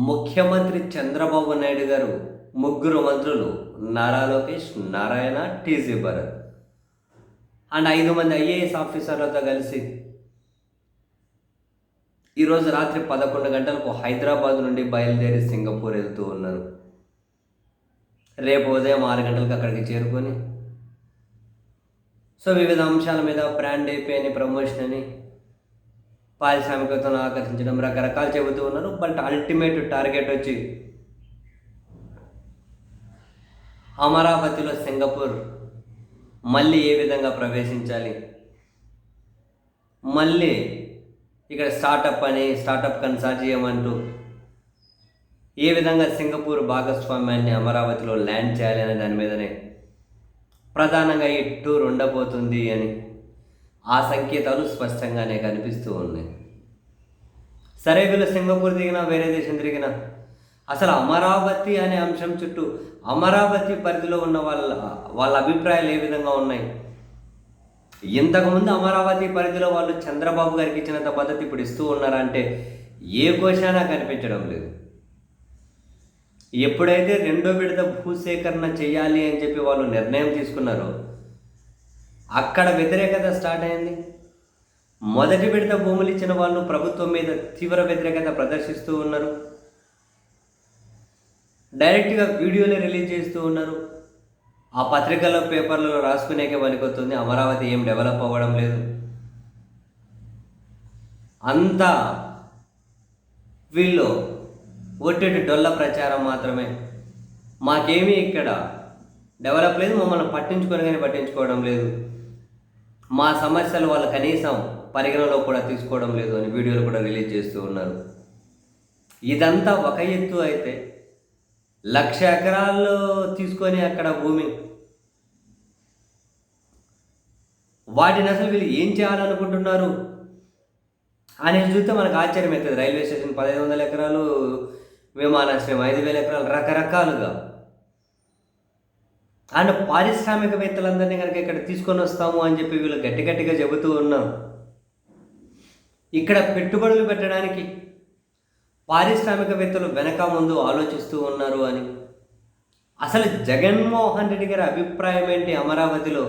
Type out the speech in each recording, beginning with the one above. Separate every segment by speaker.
Speaker 1: ముఖ్యమంత్రి చంద్రబాబు నాయుడు గారు ముగ్గురు మంత్రులు నారా లోకేష్, నారాయణ, టీజీ భరత్ అండ్ 5 మంది ఐఏఎస్ ఆఫీసర్లతో కలిసి ఈరోజు రాత్రి 11 గంటలకు హైదరాబాద్ నుండి బయలుదేరి సింగపూర్ వెళ్తూ ఉన్నారు. రేపు ఉదయం 6 గంటలకు అక్కడికి చేరుకొని వివిధ అంశాల మీద బ్రాండ్ అయిపోయి అని, ప్రమోషన్ అని, పారిశ్రామికతను ఆకర్షించడం రకరకాలు చెబుతూ ఉన్నారు. బట్ అల్టిమేట్ టార్గెట్ వచ్చి అమరావతిలో సింగపూర్ మళ్ళీ ఏ విధంగా ప్రవేశించాలి, మళ్ళీ ఇక్కడ స్టార్టప్ కన్సార్జియం అంటూ ఏ విధంగా సింగపూర్ భాగస్వామ్యాన్ని అమరావతిలో ల్యాండ్ చేయాలి అనే దాని మీదనే ప్రధానంగా ఈ టూర్ ఉండబోతుంది అని ఆ సంకేతాలు స్పష్టంగానే కనిపిస్తూ ఉన్నాయి. సరే, వీళ్ళు సింగపూర్ దిగినా, వేరే దేశం తిరిగినా అసలు అమరావతి అనే అంశం చుట్టూ అమరావతి పరిధిలో ఉన్న వాళ్ళ అభిప్రాయాలు ఏ విధంగా ఉన్నాయి? ఇంతకుముందు అమరావతి పరిధిలో వాళ్ళు చంద్రబాబు గారికి ఇచ్చినంత పద్ధతి ఇప్పుడు ఇస్తూ ఉన్నారంటే ఏ కోశానా కనిపించడం లేదు. ఎప్పుడైతే రెండో విడత భూసేకరణ చేయాలి అని చెప్పి వాళ్ళు నిర్ణయం తీసుకున్నారో అక్కడ వ్యతిరేకత స్టార్ట్ అయింది. మొదటి విడత భూములు ఇచ్చిన వాళ్ళు ప్రభుత్వం మీద తీవ్ర వ్యతిరేకత ప్రదర్శిస్తూ ఉన్నారు. డైరెక్ట్గా వీడియోలే రిలీజ్ చేస్తూ ఉన్నారు. ఆ పత్రికల్లో, పేపర్లలో రాసుకునేకే పనికొస్తుంది, అమరావతి ఏం డెవలప్ అవ్వడం లేదు, అంతా వీళ్ళు ఒట్టెటి డొల్ల ప్రచారం మాత్రమే, మాకేమీ ఇక్కడ డెవలప్ లేదు, మమ్మల్ని పట్టించుకోవడం లేదు, మా సమస్యలు వాళ్ళు కనీసం పరిగణలో కూడా తీసుకోవడం లేదు అని వీడియోలు కూడా రిలీజ్ చేస్తూ ఉన్నారు. ఇదంతా ఒక ఎత్తు అయితే 1,00,000 ఎకరాల్లో తీసుకొని అక్కడ భూమి, వాటిని అసలు వీళ్ళు ఏం చేయాలనుకుంటున్నారు అనేది చూస్తే మనకు ఆశ్చర్యం అవుతుంది. రైల్వే స్టేషన్ 1,500 ఎకరాలు, విమానాశ్రయం 5,000 ఎకరాలు, రకరకాలుగా. అండ్ పారిశ్రామికవేత్తలందరినీ కనుక ఇక్కడ తీసుకొని వస్తాము అని చెప్పి వీళ్ళు గట్టిగా చెబుతూ ఉన్నాం. ఇక్కడ పెట్టుబడులు పెట్టడానికి పారిశ్రామికవేత్తలు వెనక ముందు ఆలోచిస్తూ ఉన్నారు అని. అసలు జగన్మోహన్ రెడ్డి గారి అభిప్రాయం ఏంటి అమరావతిలో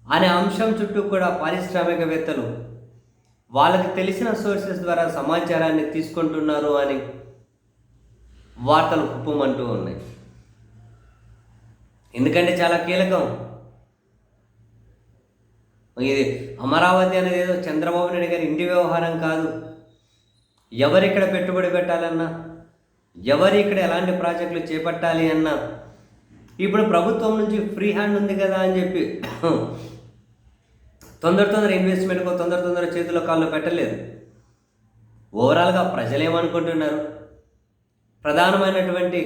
Speaker 1: అనే అంశం చుట్టూ కూడా పారిశ్రామికవేత్తలు వాళ్ళకి తెలిసిన సోర్సెస్ ద్వారా సమాచారాన్ని తీసుకుంటున్నారు అని వార్తలు కుప్పమంటూ ఉన్నాయి. ఎందుకంటే చాలా కీలకం. ఇది అమరావతి అనేది ఏదో చంద్రబాబు నాయుడు గారి ఇంటి వ్యవహారం కాదు. ఎవరిక్కడ పెట్టుబడి పెట్టాలన్నా, ఎవరు ఇక్కడ ఎలాంటి ప్రాజెక్టులు చేపట్టాలి అన్నా ఇప్పుడు ప్రభుత్వం నుంచి ఫ్రీ హ్యాండ్ ఉంది కదా అని చెప్పి తొందర ఇన్వెస్ట్మెంట్కో తొందర చేతిలో కాళ్ళు పెట్టలేదు. ఓవరాల్గా ప్రజలు ఏమనుకుంటున్నారు? ప్రధానమైనటువంటి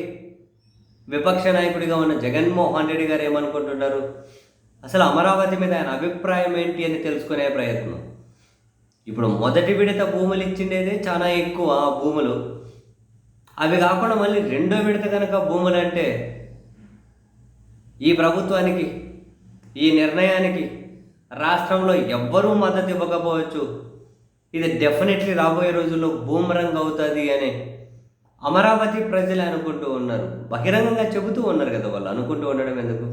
Speaker 1: విపక్ష నాయకుడిగా ఉన్న జగన్మోహన్ రెడ్డి గారు ఏమనుకుంటున్నారు? అసలు అమరావతి మీద ఆయన అభిప్రాయం ఏంటి అని తెలుసుకునే ప్రయత్నం. ఇప్పుడు మొదటి విడత భూములు ఇచ్చిండేదే చాలా ఎక్కువ భూములు. అవి కాకుండా మళ్ళీ రెండో విడత కనుక భూములు అంటే ఈ ప్రభుత్వానికి, ఈ నిర్ణయానికి రాష్ట్రంలో ఎవ్వరూ మద్దతు ఇవ్వకపోవచ్చు. ఇది డెఫినెట్లీ రాబోయే రోజుల్లో బూమరంగ్ అవుతుంది అని అమరావతి ప్రజలే అనుకుంటూ ఉన్నారు. బహిరంగంగా చెబుతూ ఉన్నారు కదా, వాళ్ళు అనుకుంటూ ఉండడం ఎందుకు?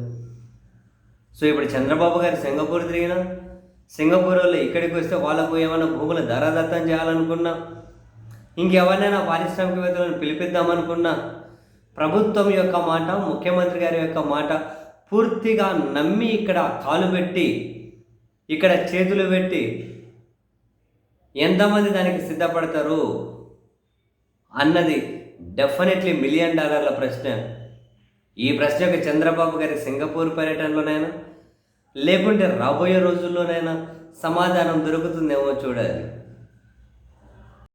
Speaker 1: ఇప్పుడు చంద్రబాబు గారు సింగపూర్ తిరిగినా, సింగపూర్ వాళ్ళు ఇక్కడికి వస్తే వాళ్ళకు ఏమైనా భూములు ధరాదత్తం చేయాలనుకున్నా, ఇంకెవరినైనా పారిశ్రామికవేత్తలను పిలిపిద్దామనుకున్నా ప్రభుత్వం యొక్క మాట, ముఖ్యమంత్రి గారి యొక్క మాట పూర్తిగా నమ్మి ఇక్కడ కాలు పెట్టి, ఇక్కడ చేతులు పెట్టి ఎంతమంది దానికి సిద్ధపడతారు అన్నది డెఫినెట్లీ $1 మిలియన్ ప్రశ్న. ఈ ప్రశ్నకు చంద్రబాబు గారి సింగపూర్ పర్యటనలోనైనా లేకుంటే రాబోయే రోజుల్లోనైనా సమాధానం దొరుకుతుందేమో చూడాలి.